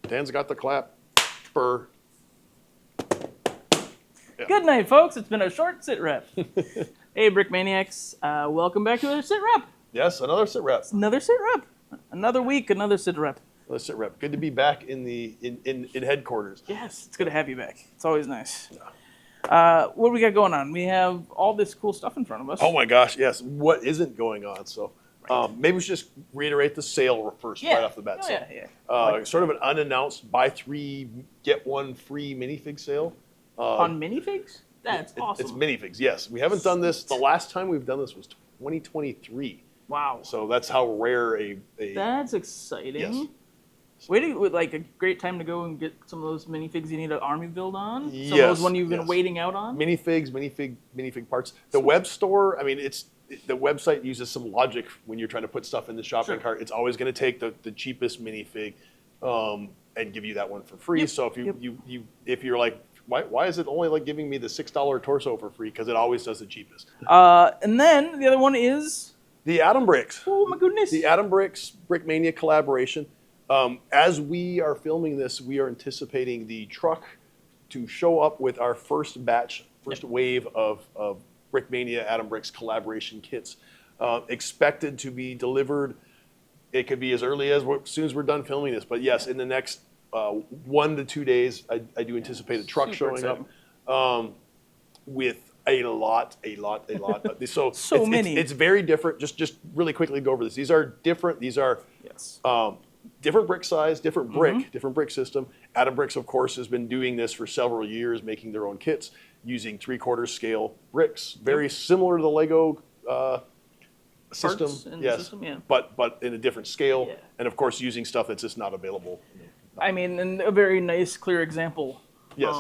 Dan's got the clap. Burr. Yeah. Good night, folks. It's been a short SITREP. Hey, Brick Maniacs. Welcome back to another SITREP. Yes, another SITREP. Another SITREP. Another week, another SITREP. Another SITREP. Good to be back in headquarters. Yes, it's good to have you back. It's always nice. What do we got going on? We have all this cool stuff in front of us. Oh my gosh, yes. What isn't going on? So maybe we should just reiterate the sale first right off the bat. Oh, so, yeah. Sort of an unannounced buy 3, get 1 free minifig sale. On minifigs? That's awesome. It's minifigs, yes. We haven't done this. The last time we've done this was 2023. Wow. So that's how rare a That's exciting. Yes. Like a great time to go and get some of those minifigs you need an army build on? Some Yes, of those one you've been waiting out on? Minifig parts. The web store, I mean, the website uses some logic when you're trying to put stuff in the shopping cart. It's always going to take the cheapest minifig and give you that one for free. Yep. So if you're like, why is it only like giving me the $6 torso for free? Because it always does the cheapest. And then the other one is the Atom Bricks. Oh my goodness! The Atom Bricks Brickmania collaboration. As we are filming this, we are anticipating the truck to show up with our first wave of Brickmania Atom Bricks collaboration kits, expected to be delivered. It could be as early as soon as we're done filming this, but yes, in the next 1 to 2 days, I do anticipate a truck showing up with a lot. So many. It's very different. Just really quickly go over this. These are different. These are different brick size, different brick system. Atom Bricks, of course, has been doing this for several years, making their own kits using 3/4 scale bricks, very similar to the Lego system. But in a different scale, and of course using stuff that's just not available. I mean, and a very nice, clear example Yes.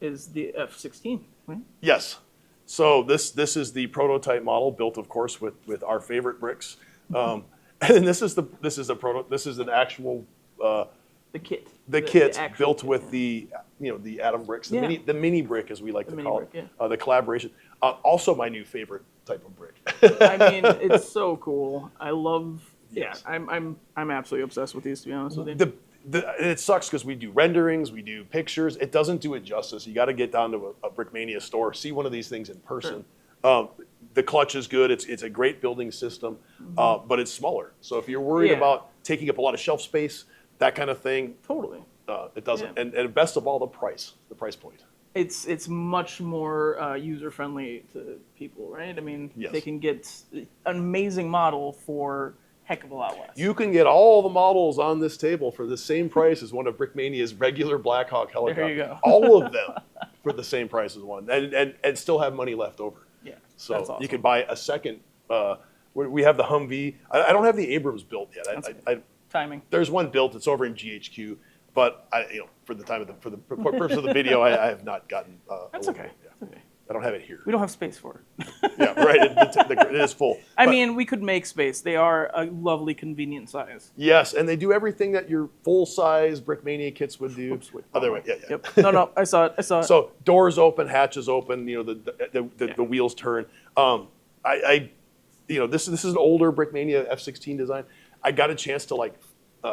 is the F16, right? Yes. So this is the prototype model built, of course, with our favorite bricks, and this is an actual the kit. The kit actual built kit, with the Atom Bricks, the mini brick as we like to call brick, it, the collaboration. Also my new favorite type of brick. I mean, it's so cool. I love. Yes. I'm absolutely obsessed with these, to be honest with you. It sucks because we do renderings, we do pictures. It doesn't do it justice. You got to get down to a Brickmania store, see one of these things in person. Sure. The clutch is good. It's a great building system, but it's smaller. So if you're worried about taking up a lot of shelf space, that kind of thing, totally, it doesn't. Yeah. And best of all, the price point. It's much more user friendly to people, right? I mean, they can get an amazing model for heck of a lot less. You can get all the models on this table for the same price as one of Brickmania's regular Black Hawk helicopters. There you go. All of them for the same price as one, and still have money left over. Yeah, so that's awesome. You could buy a second. We have the Humvee. I don't have the Abrams built yet. Timing. There's one built. It's over in GHQ, but for the purpose of the video, I have not gotten. That's okay. That's okay. I don't have it here. We don't have space for it. Yeah, right. It is full. I mean, we could make space. They are a lovely, convenient size. Yes, and they do everything that your full-size Brickmania kits would do. Other way, yeah. Yep. No, I saw it. So doors open, hatches open. The wheels turn. This is an older Brickmania F16 design. I got a chance to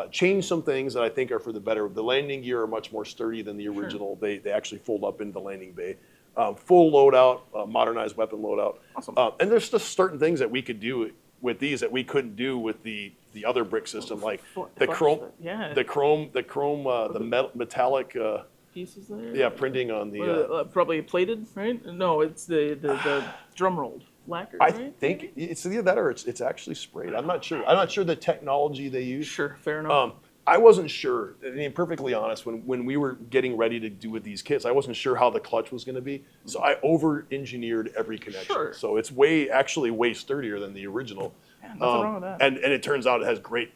change some things that I think are for the better. The landing gear are much more sturdy than the original. Sure. They actually fold up into the landing bay. Full loadout, modernized weapon loadout. Awesome. And there's just certain things that we could do with these that we couldn't do with the other brick system, like the metallic pieces there. Yeah, printing on the probably plated, right? No, it's the drum rolled lacquer. I think it's either that or it's actually sprayed. I'm not sure. I'm not sure the technology they use. Sure, fair enough. I wasn't sure. I mean, perfectly honest, when we were getting ready to do with these kits, I wasn't sure how the clutch was going to be. So I over-engineered every connection. Sure. So it's actually way sturdier than the original. Yeah, nothing wrong with that. And it turns out it has great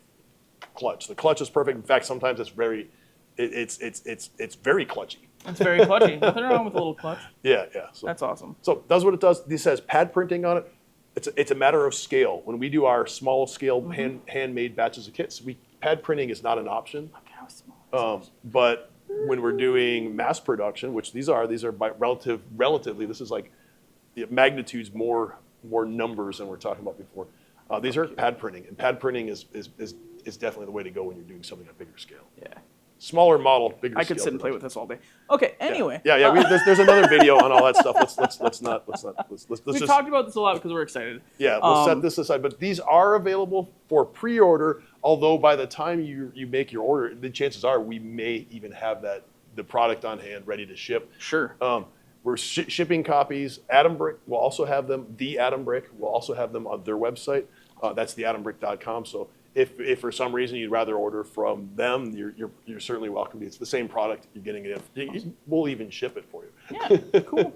clutch. The clutch is perfect. In fact, sometimes it's very clutchy. It's very clutchy. Nothing wrong with a little clutch. Yeah. So, that's awesome. So it does what it does. This has pad printing on it. It's a matter of scale. When we do our small scale handmade batches of kits, pad printing is not an option. Look how small. But when we're doing mass production, which these are by relatively, this is like the magnitudes more numbers than we're talking about before. These are pad printing, and pad printing is definitely the way to go when you're doing something on a bigger scale. Yeah. smaller model, bigger. I could sit and play with this all day. Okay. Anyway. Yeah. There's another video on all that stuff. Let's We just talked about this a lot because we're excited. Yeah, we'll set this aside. But these are available for pre-order. Although by the time you make your order, the chances are we may even have the product on hand, ready to ship. Sure. We're shipping copies. Atom Brick will also have them. The Atom Brick will also have them on their website. That's theatombrick.com. So if for some reason you'd rather order from them, you're certainly welcome. It's the same product. You're getting it. Awesome. We'll even ship it for you. Yeah, cool.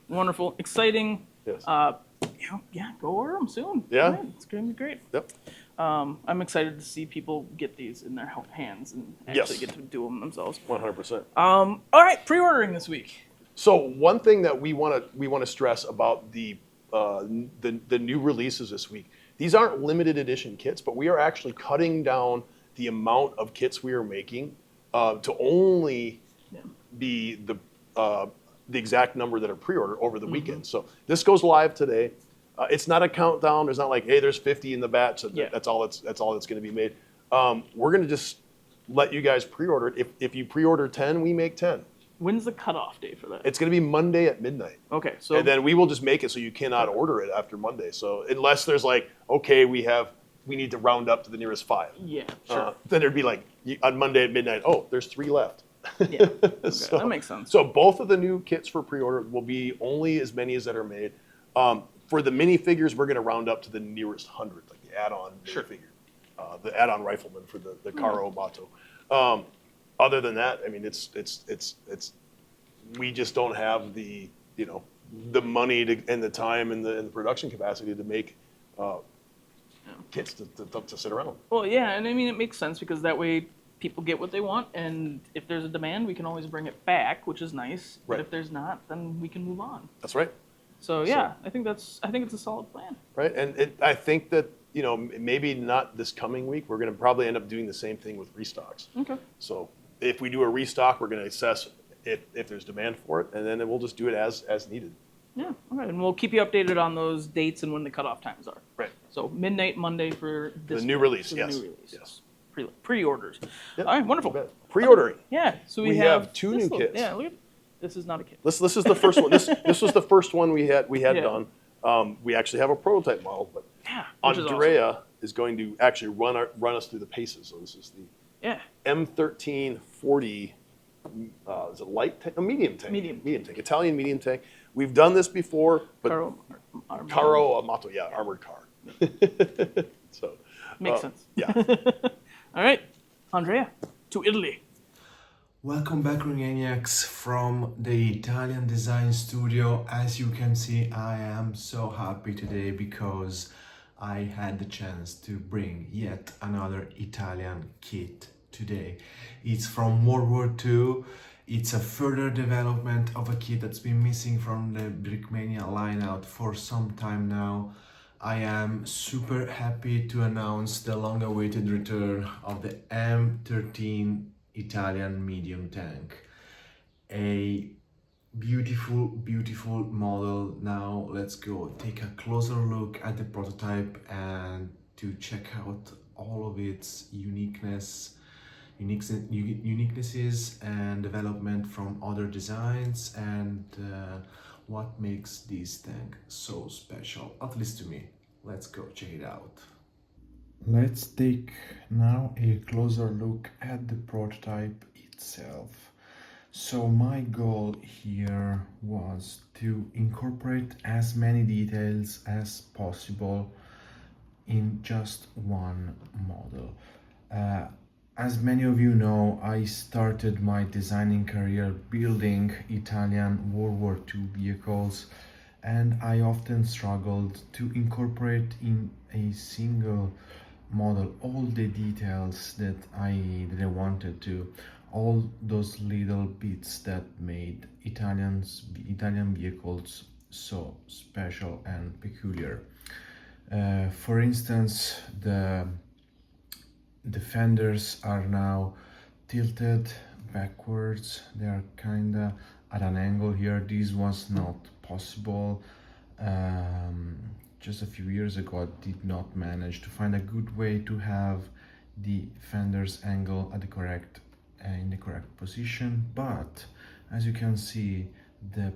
Wonderful. Exciting. Yes. Go order them soon. Yeah. Right. It's going to be great. Yep. I'm excited to see people get these in their hands and actually get to do them themselves. 100%. All right, pre-ordering this week. So one thing that we want to stress about the new releases this week, these aren't limited edition kits, but we are actually cutting down the amount of kits we are making to only be the exact number that are pre-ordered over the weekend. So this goes live today. It's not a countdown. There's not like, hey, there's 50 in the batch. So that's all that's going to be made. We're going to just let you guys pre-order it. If you pre-order 10, we make 10. When's the cutoff date for that? It's going to be Monday at midnight. Okay, so and then we will just make it so you cannot order it after Monday. So unless there's like, okay, we need to round up to the nearest 5. Yeah, sure. Then there'd be like on Monday at midnight. Oh, there's 3 left. Yeah, okay, that makes sense. So both of the new kits for pre-order will be only as many as that are made. For the minifigures, we're going to round up to the nearest 100, like the add-on minifigure, the add-on rifleman for the Caro Mato. Other than that, I mean, it's we just don't have the money and the time and the production capacity to make kits to sit around. Well, yeah, and I mean it makes sense because that way people get what they want, and if there's a demand, we can always bring it back, which is nice. But if there's not, then we can move on. That's right. So yeah, I think it's a solid plan. Right, and I think that maybe not this coming week. We're going to probably end up doing the same thing with restocks. Okay. So if we do a restock, we're going to assess if there's demand for it, and then we'll just do it as needed. Yeah. Okay, and we'll keep you updated on those dates and when the cutoff times are. Right. So midnight Monday for this the new release. yes. The new release. Yes. Pre-orders. Yep. All right. Wonderful. Pre-ordering. Yeah. So we have 2 new kits. Yeah. Look at this. Is not a kit. This is the first one. This was the first one we had done. We actually have a prototype model, but Andrea is going to actually run us through the paces. So this is the M13-40. Is it light tank? A medium tank. Medium tank. Italian medium tank. We've done this before, but Caro Mato, armored car. So makes sense. Yeah. All right, Andrea, to Italy. Welcome back, Ringaniacs, from the Italian design studio. As you can see, I am so happy today because I had the chance to bring yet another Italian kit today. It's from World War II. It's a further development of a kit that's been missing from the Brickmania lineout for some time now. I am super happy to announce the long-awaited return of the M13 Italian medium tank. A beautiful model. Now let's go take a closer look at the prototype and to check out all of its uniquenesses and development from other designs and what makes this tank so special, at least to me. Let's go check it out. Let's take now a closer look at the prototype itself. So my goal here was to incorporate as many details as possible in just one model. As many of you know, I started my designing career building Italian World War II vehicles, and I often struggled to incorporate in a single model all the details that I wanted to, all those little bits that made Italian vehicles so special and peculiar. For instance, the fenders are now tilted backwards. They are kinda at an angle here. This was not possible just a few years ago. I did not manage to find a good way to have the fenders angle at the correct in the correct position, but as you can see, the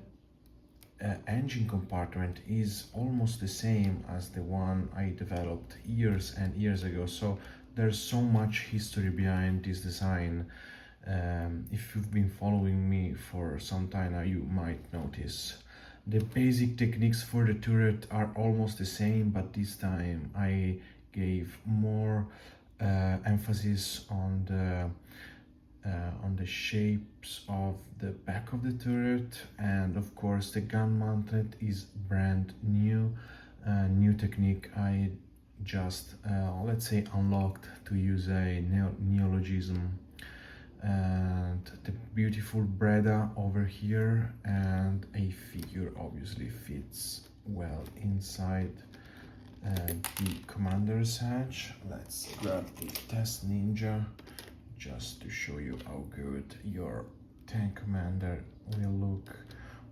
engine compartment is almost the same as the one I developed years and years ago, so there's so much history behind this design. If you've been following me for some time now, you might notice. The basic techniques for the turret are almost the same, but this time I gave more emphasis on the shapes of the back of the turret, and of course the gun mounted is brand new. New technique I just let's say unlocked, to use a neologism. And the beautiful Breda over here, and a figure obviously fits well inside the commander's hatch. Let's grab a test ninja just to show you how good your tank commander will look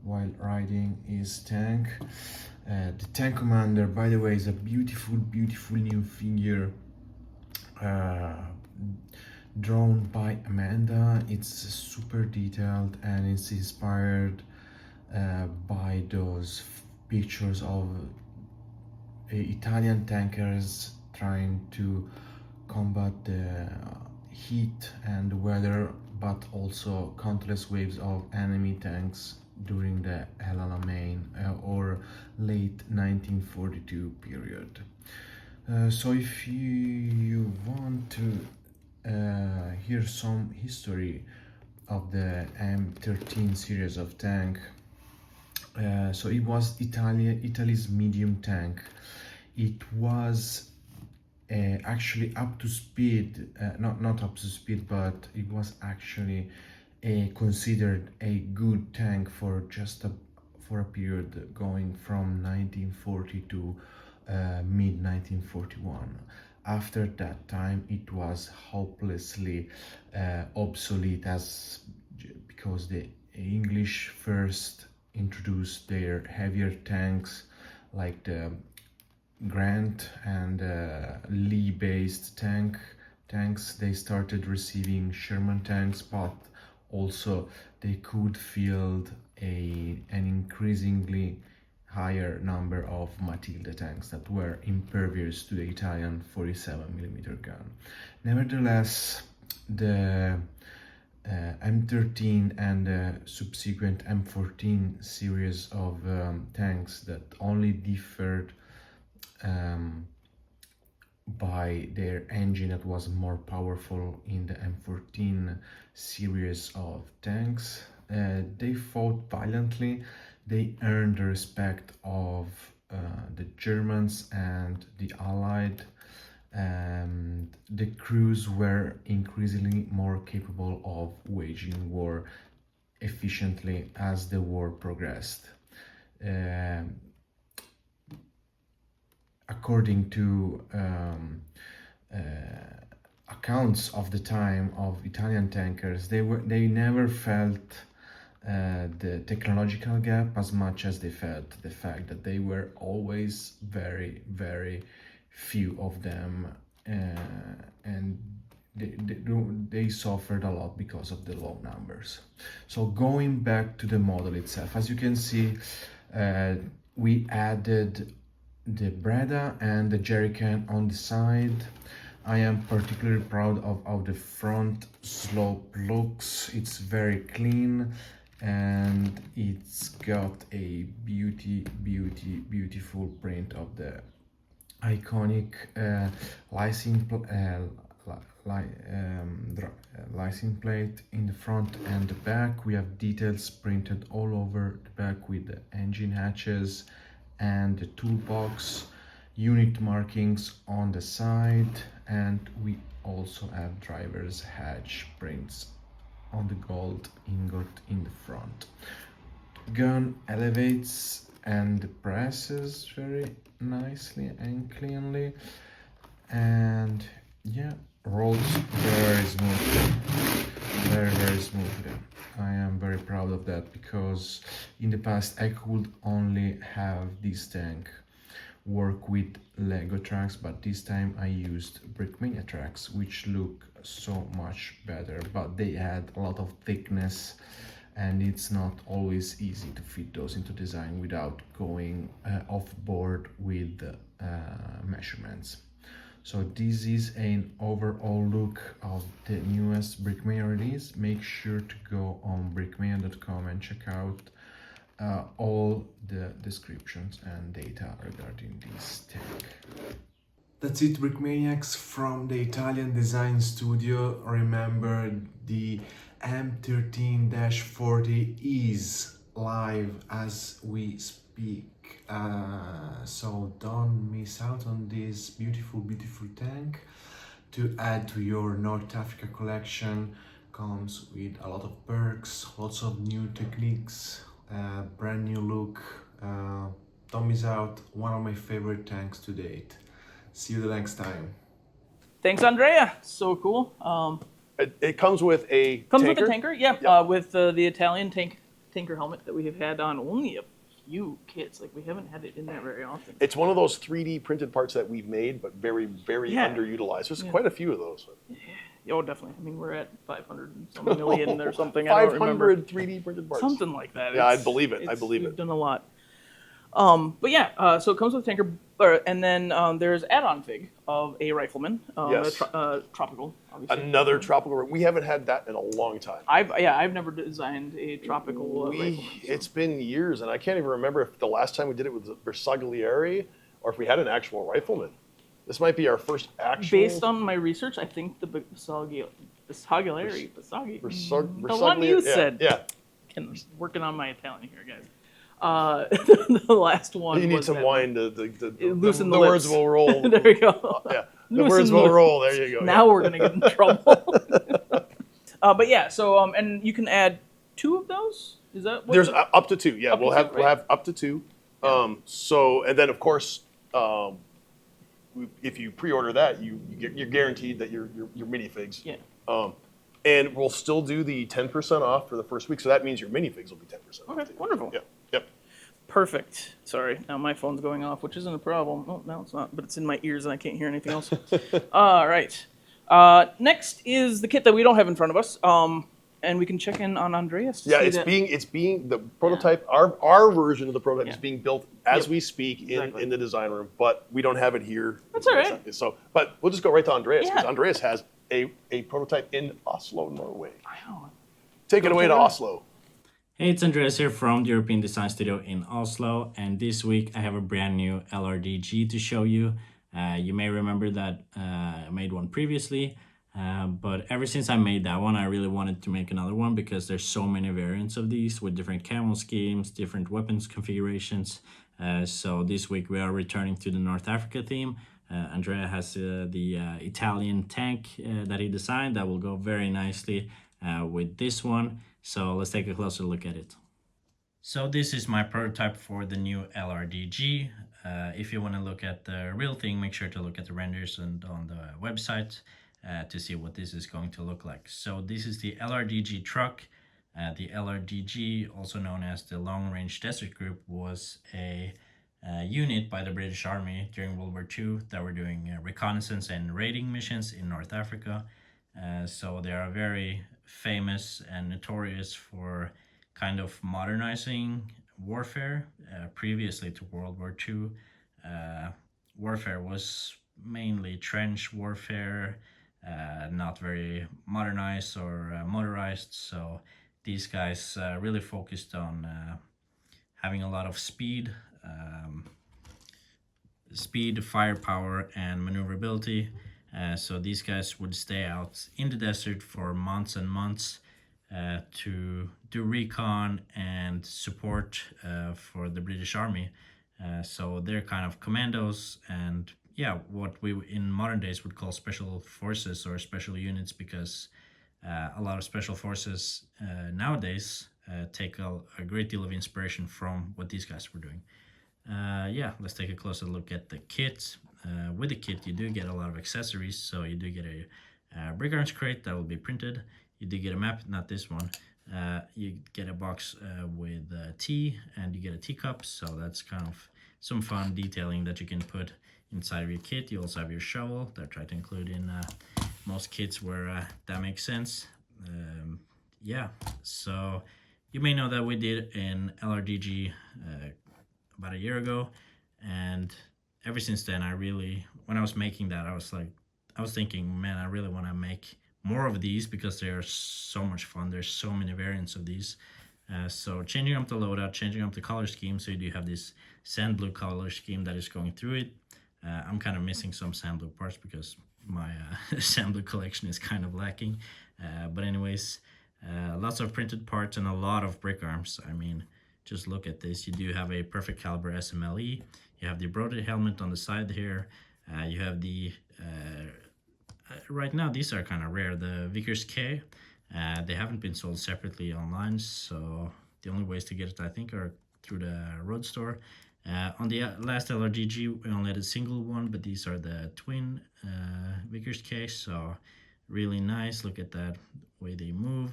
while riding his tank. The tank commander, by the way, is a beautiful new figure drawn by Amanda. It's super detailed and it's inspired by those pictures of Italian tankers trying to combat the heat and the weather, but also countless waves of enemy tanks during the El Alamein or late 1942 period. So if you want to hear some history of the M13 series of tank, so it was Italy's medium tank. It was actually up to speed, not up to speed, but it was actually considered a good tank for a period going from 1940 to mid 1941. After that time, it was hopelessly obsolete, because the English first introduced their heavier tanks like the Grant and Lee-based tanks. They started receiving Sherman tanks, but also they could field an increasingly higher number of Matilda tanks that were impervious to the Italian 47mm gun. Nevertheless, the M13 and the subsequent M14 series of tanks that only differed by their engine that was more powerful in the M14 series of tanks. They fought valiantly. They earned the respect of the Germans and the Allied, and the crews were increasingly more capable of waging war efficiently as the war progressed. According to accounts of the time of Italian tankers, they never felt the technological gap as much as they felt the fact that they were always very few of them, and they suffered a lot because of the low numbers. So going back to the model itself, as you can see, we added the Breda and the jerrycan on the side. I am particularly proud of how the front slope looks. It's very clean and it's got a beautiful print of the iconic license plate in the front and the back. We have details printed all over the back with the engine hatches and the toolbox, unit markings on the side, and we also have driver's hatch prints on the gold ingot in the front. Gun elevates and presses very nicely and cleanly, and yeah, rolls very smoothly, very smoothly. I am very proud of that, because in the past I could only have this tank work with Lego tracks, but this time I used Brickmania tracks, which look so much better, but they add a lot of thickness, and it's not always easy to fit those into design without going off board with the measurements. So this is an overall look of the newest Brickmania release. Make sure to go on brickmania.com and check out all the descriptions and data regarding this tank. That's it, Brickmaniacs, from the Italian design studio. Remember, the M13-40 is live as we speak. So don't miss out on this beautiful tank. To add to your North Africa collection, comes with a lot of perks, lots of new techniques, brand new look. Don't miss out, one of my favorite tanks to date. See you the next time. Thanks, Andrea. So cool. It comes with a Comes tanker. with a tanker, yeah. Yep. With the Italian tanker helmet that we have had on only a few kits. Like, we haven't had it in there very often. It's one of those 3D printed parts that we've made, but very, very Yeah. underutilized. There's quite a few of those. Oh, definitely. I mean, we're at 500 and some million or something. I don't remember. 500 3D printed parts. Something like that. Yeah, I believe it. I believe We've it. done a lot. But yeah, so it comes with a tanker, and then there's add-on fig of a rifleman, Yes. tropical. Obviously. Another tropical. We haven't had that in a long time. I've never designed a tropical rifleman. So. It's been years, and I can't even remember if the last time we did it was Bersaglieri or if we had an actual rifleman. This might be our first actual. Based on my research, I think the Bersaglieri, the one you said. Yeah. Working on my Italian here, guys. The last one. You need was some that wine one. to Loosen the the words lips. will roll. There we go. Yeah, the Loosen words the will lips. roll. There you go. Now we're gonna get in trouble. But yeah, so and you can add 2 of those. Is that what There's up to 2. Yeah, Up to we'll 2, have right? up to 2. So and then of course, if you pre-order that, you're guaranteed that your minifigs. Yeah. And we'll still do the 10% off for the first week. So that means your minifigs will be 10% off. Okay, wonderful. Yep. Yep. Perfect. Sorry, now my phone's going off, which isn't a problem. Oh, no, it's not, but it's in my ears and I can't hear anything else. All right. Next is the kit that we don't have in front of us, and we can check in on Andreas. To Yeah, see it's being the prototype. Our version of the prototype is Yeah. being built as Yep. we speak Exactly. in the design room, but we don't have it here. That's all right. So, but we'll just go right to Andreas because Yeah. Andreas has a prototype in Oslo, Norway. I know. Take it away to check it out. Oslo. Hey, it's Andreas here from the European Design Studio in Oslo, and this week I have a brand new LRDG to show you. You may remember that I made one previously, but ever since I made that one, I really wanted to make another one because there's so many variants of these with different camo schemes, different weapons configurations. So this week we are returning to the North Africa theme. Andrea has the Italian tank that he designed that will go very nicely with this one. So let's take a closer look at it. So this is my prototype for the new LRDG. If you want to look at the real thing, make sure to look at the renders and on the website to see what this is going to look like. So this is the LRDG truck. The LRDG, also known as the Long Range Desert Group, was a unit by the British Army during World War II that were doing reconnaissance and raiding missions in North Africa. So they are very famous and notorious for kind of modernizing warfare. Previously to World War II, warfare was mainly trench warfare, not very modernized or motorized. So these guys really focused on having a lot of speed, firepower, and maneuverability. So these guys would stay out in the desert for months and months to do recon and support for the British Army. So they're kind of commandos and what we in modern days would call special forces or special units, because a lot of special forces nowadays take a great deal of inspiration from what these guys were doing. Let's take a closer look at the kit. With the kit, you do get a lot of accessories. So you do get a brick arms crate that will be printed. You do get a map, not this one. You get a box with tea, and you get a teacup. So that's kind of some fun detailing that you can put inside of your kit. You also have your shovel that I try to include in most kits where that makes sense. Yeah, so you may know that we did an LRDG about a year ago, and ever since then, when I was making that, I was thinking, man, I really want to make more of these because they are so much fun. There's so many variants of these. So changing up the loadout, changing up the color scheme, so you do have this sand blue color scheme that is going through it. I'm kind of missing some sand blue parts because my sand blue collection is kind of lacking. But anyways, lots of printed parts and a lot of brick arms. I mean, just look at this. You do have a perfect caliber SMLE. You have the embroidered helmet on the side here. You have the, right now these are kind of rare, the Vickers K. They haven't been sold separately online, so the only ways to get it, I think, are through the road store. On the last LRDG, we only had a single one, but these are the twin Vickers K, so really nice. Look at that way they move.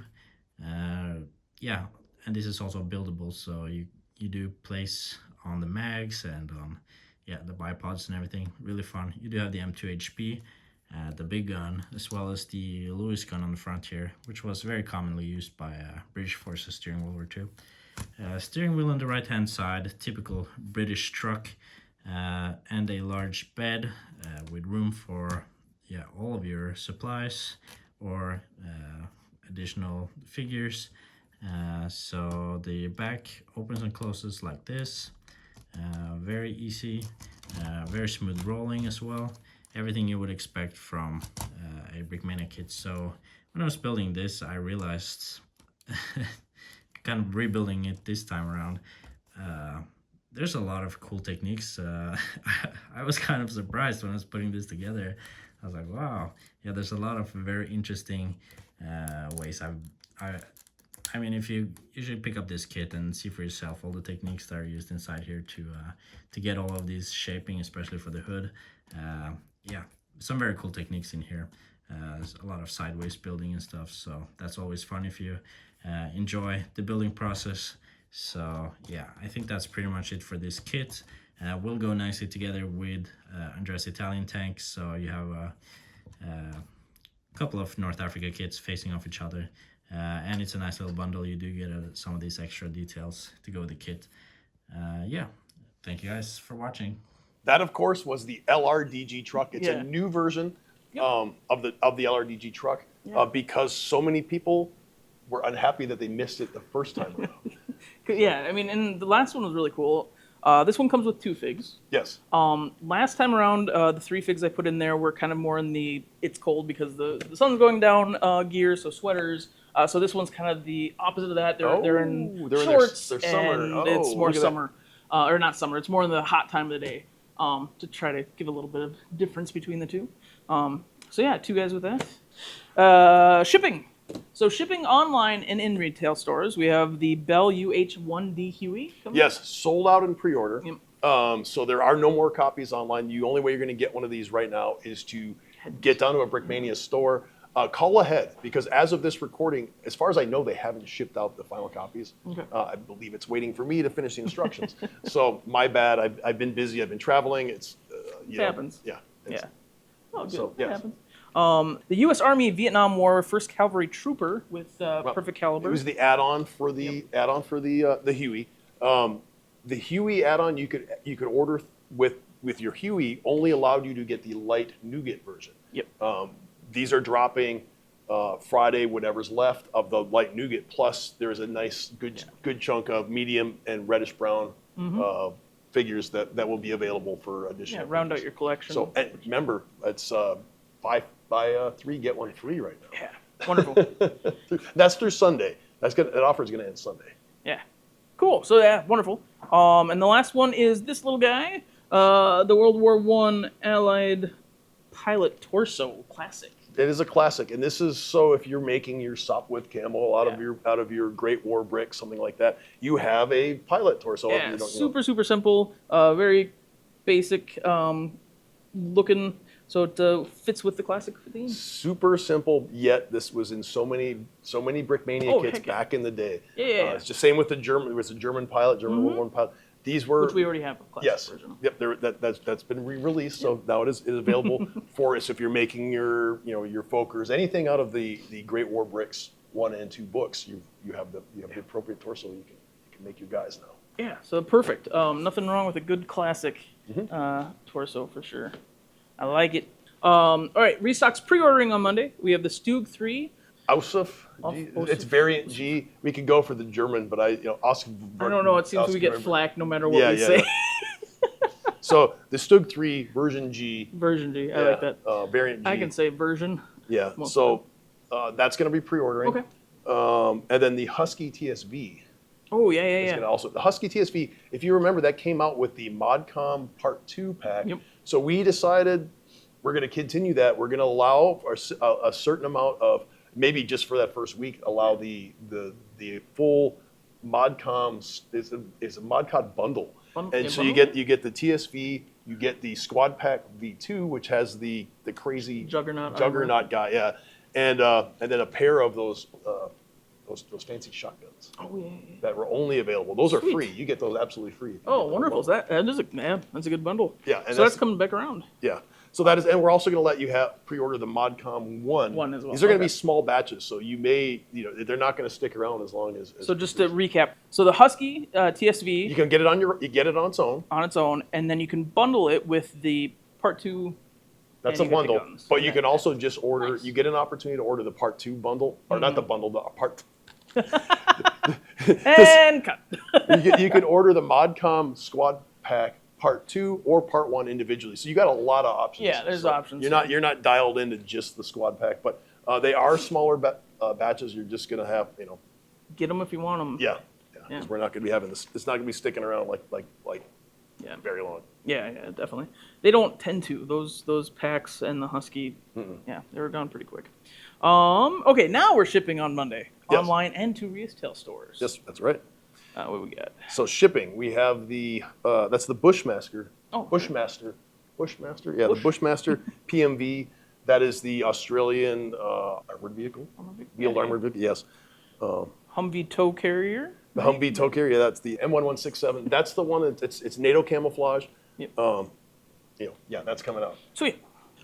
Yeah, and this is also buildable, so you do place on the mags and on the bipods and everything. Really fun. You do have the M2 HP, the big gun, as well as the Lewis gun on the front here, which was very commonly used by British forces during World War II. Steering wheel on the right hand side, typical British truck, and a large bed with room for all of your supplies or additional figures. So the back opens and closes like this. Very easy, very smooth rolling as well. Everything you would expect from a Brickmania kit. So when I was building this, I realized, kind of rebuilding it this time around, there's a lot of cool techniques. I was kind of surprised when I was putting this together. I was like, wow, yeah, there's a lot of very interesting ways. I mean, if you should pick up this kit and see for yourself all the techniques that are used inside here to get all of these shaping, especially for the hood. Yeah, some very cool techniques in here. There's a lot of sideways building and stuff, so that's always fun if you enjoy the building process. So yeah, I think that's pretty much it for this kit. Will go nicely together with Andreas Italian tanks, so you have a couple of North Africa kits facing off each other. And it's a nice little bundle. You do get some of these extra details to go with the kit. Yeah, thank you guys for watching. That, of course, was the LRDG truck. It's a new version of the LRDG truck because so many people were unhappy that they missed it the first time around. Yeah, I mean, and the last one was really cool. This one comes with 2 figs. Yes. Last time around, the 3 figs I put in there were kind of more in the it's cold because the sun's going down gear, so sweaters. So this one's kind of the opposite of that. They're in shorts, they're summer. and it's more summer. Or not summer, it's more in the hot time of the day to try to give a little bit of difference between the two. So yeah, 2 guys with that. Shipping. So shipping online and in retail stores, we have the Bell UH-1D Huey. Yes, sold out in pre-order. Yep. So there are no more copies online. The only way you're going to get one of these right now is to get down to a Brickmania store. Call ahead, because as of this recording, as far as I know, they haven't shipped out the final copies. Okay. I believe it's waiting for me to finish the instructions. So my bad. I've been busy. I've been traveling. It happens. Yeah. Yeah. Oh, good. So, yes. It happens. The U.S. Army Vietnam War 1st Cavalry Trooper with perfect caliber. It was the add-on for the the Huey. The Huey add-on you could order with your Huey only allowed you to get the light nougat version. Yep. These are dropping Friday, whatever's left of the light nougat. Plus, there's a nice good chunk of medium and reddish brown figures that will be available for additional. Yeah, round out your collection. So remember, it's 5 buy 3 get 1 free right now. Yeah, wonderful. That's through Sunday. That offer is going to end Sunday. Yeah, cool. So yeah, wonderful. And the last one is this little guy, the World War I Allied Pilot Torso Classic. It is a classic, and this is so if you're making your Sopwith Camel out of your Great War brick, something like that, you have a pilot torso. Yeah, super simple, very basic looking. So it fits with the classic theme. Super simple, yet this was in so many Brickmania kits back in the day. Yeah. It's just same with the German. It was a German pilot, World War I pilot. These were Which we already have a classic yes, version of. yep. That's been re-released, so now it is available for us if you're making your your Folkers, anything out of the Great War Bricks 1 and 2 books. You have the appropriate torso. You can make your guys now. Yeah, so perfect. Nothing wrong with a good classic Mm-hmm. torso for sure. I like it. All right, Restocks pre-ordering on Monday. We have the Stug 3. Ausuf, it's variant G. We could go for the German, but I don't know. It seems we get flack no matter what we say. So the Stug 3 version G. Version G. I like that. Variant G. I can say version. Yeah. Most So that's going to be pre-ordering. Okay. And then the Husky TSV. Oh, yeah. Is gonna also the Husky TSV. If you remember, that came out with the ModCom Part 2 pack. Yep. So we decided we're going to continue that. We're going to allow a certain amount of, maybe just for that first week, allow the full ModCom. It's a ModCom bundle. And so you get the TSV, you get the Squad Pack V2, which has the crazy Juggernaut guy, yeah, and then a pair of those fancy shotguns. Oh yeah. That were only available. Those Sweet. are free. You get those absolutely free. Oh, wonderful! That's a good bundle. Yeah, and so that's coming back around. Yeah. So that is, and we're also going to let you pre-order the ModCom 1. One as well. These are going to be small batches, so you may, they're not going to stick around as long as. So just to recap, so the Husky TSV, you can get it on its own, and then you can bundle it with the Part 2. That's a and you get the bundle, guns. but you can also just order. Nice. You get an opportunity to order the Part 2 bundle, or not the bundle, the part. And cut. You can order the ModCom Squad Pack Part 2 or Part 1 individually. So you got a lot of options. Yeah, there's options. You're not dialed into just the Squad Pack, but they are smaller batches. You're just gonna have Get them if you want them. Yeah. Because we're not gonna be having this. It's not gonna be sticking around like very long. Yeah, definitely. They don't tend to. Those packs and the Husky, yeah, they were gone pretty quick. Okay, now we're shipping on Monday, online and to retail stores. Yes, that's right. What we got? So shipping, we have that's the Bushmaster. Oh, Bushmaster. Yeah, the Bushmaster PMV. That is the Australian armored vehicle. Wheeled armored vehicle. Yes. Humvee tow carrier. The Humvee tow carrier. That's the M1167. That's the one that it's NATO camouflage. Yep. Yeah, that's coming out. Sweet.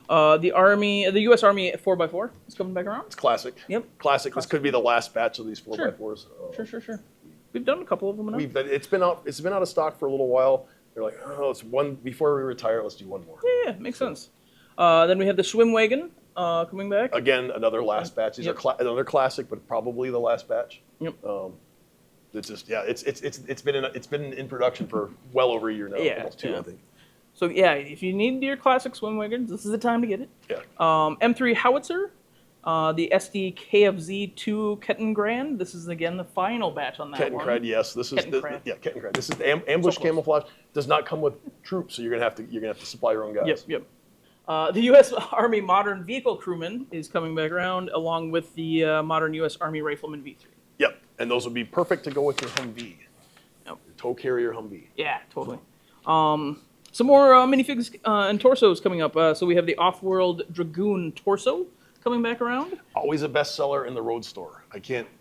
The U.S. Army 4x4 is coming back around. It's classic. Yep. Classic. This could be the last batch of these 4x4s. Sure. We've done a couple of them now. It's been out of stock for a little while. They're like, oh, it's one before we retire. Let's do one more. Yeah, makes sense. Then we have the Swim Wagon coming back. Again, another last batch. These are another classic, but probably the last batch. Yep. It's just it's been in production for well over a year now. Almost 2, I think. So yeah, if you need your classic swim wagons, this is the time to get it. Yeah. M3 howitzer, the SD KFZ2 Kettengran. This is again the final batch on that one. Kettenkrad, yes. This is Kettenkrad. This is the ambush camouflage. Does not come with troops, so you're gonna have to supply your own guys. Yep. The U.S. Army Modern Vehicle Crewman is coming back around, along with the modern U.S. Army Rifleman V3. Yep, and those would be perfect to go with your Humvee. Yep. Your tow carrier Humvee. Yeah, totally. Some more minifigs and torsos coming up. So we have the Off-World Dragoon torso coming back around. Always a bestseller in the road store.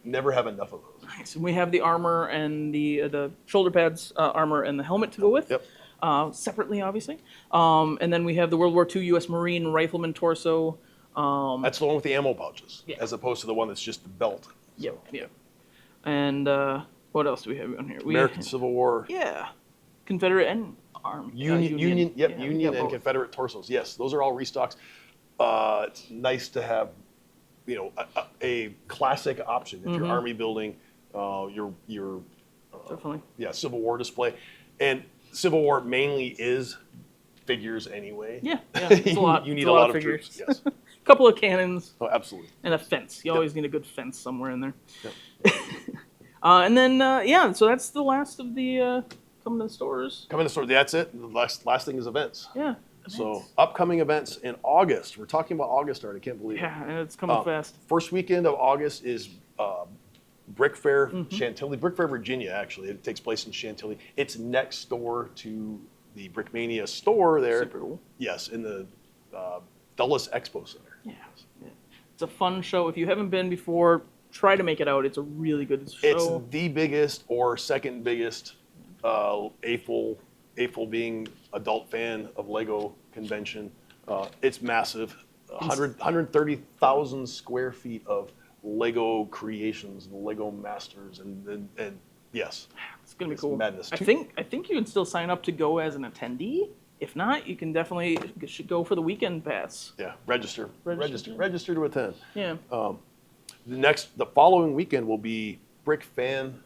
Never have enough of those. Nice. And we have the armor and the shoulder pads, armor and the helmet to go with. Yep. Separately, obviously. And then we have the World War II U.S. Marine Rifleman torso. That's the one with the ammo pouches, as opposed to the one that's just the belt. Yep. And what else do we have on here? American Civil War. Yeah. Confederate and Army. Union and both. Confederate torsos. Yes, those are all restocks. It's nice to have, a classic option if you're Army building, your definitely. Civil War display, and Civil War mainly is figures anyway. Yeah, it's a lot. You need a lot of figures. troops. Yes. A couple of cannons. Oh, absolutely. And a fence. You always need a good fence somewhere in there. Yep. And then so that's the last of the coming to the stores. Coming to the store. That's it. The last thing is events. Yeah. So upcoming events in August. We're talking about August already. I can't believe it. Yeah, and it's coming fast. First weekend of August is Brick Fair, Chantilly. Brick Fair, Virginia, actually. It takes place in Chantilly. It's next door to the Brickmania store there. Super cool. Yes, in the Dulles Expo Center. Yeah. It's a fun show. If you haven't been before, try to make it out. It's a really good show. It's the biggest or second biggest AFL being adult fan of Lego convention. It's massive. 130,000 square feet of Lego creations, Lego masters, and yes, It's gonna be it's cool. madness. I think you can still sign up to go as an attendee. If not, you can definitely should go for the weekend pass. Yeah, register to attend. Yeah. The following weekend will be Brick Fan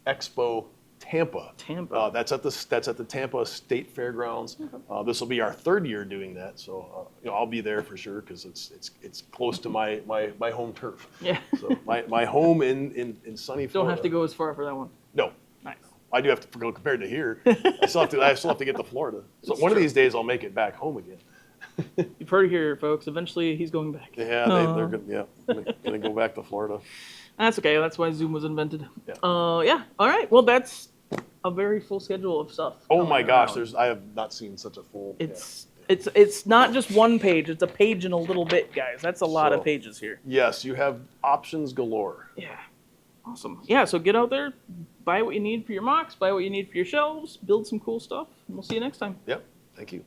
Expo Tampa. Tampa. That's at the Tampa State Fairgrounds. This will be our third year doing that, so I'll be there for sure because it's close to my home turf. Yeah. So my home in sunny Florida. Don't have to go as far for that one. No, Nice. I do have to go compared to here. I still have to get to Florida. So one of these days I'll make it back home again. You've heard it here, folks. Eventually, he's going back. Yeah, they're good. Yeah, gonna go back to Florida. That's okay. That's why Zoom was invented. Yeah. Yeah. All right. Well, that's a very full schedule of stuff. Oh my coming gosh, around. I have not seen such a full. It's not just one page. It's a page and a little bit, guys. That's a lot of So- pages here. Yes, you have options galore. Yeah. Awesome. Yeah. So get out there, buy what you need for your mocks, buy what you need for your shelves, build some cool stuff, and we'll see you next time. Yep. Thank you.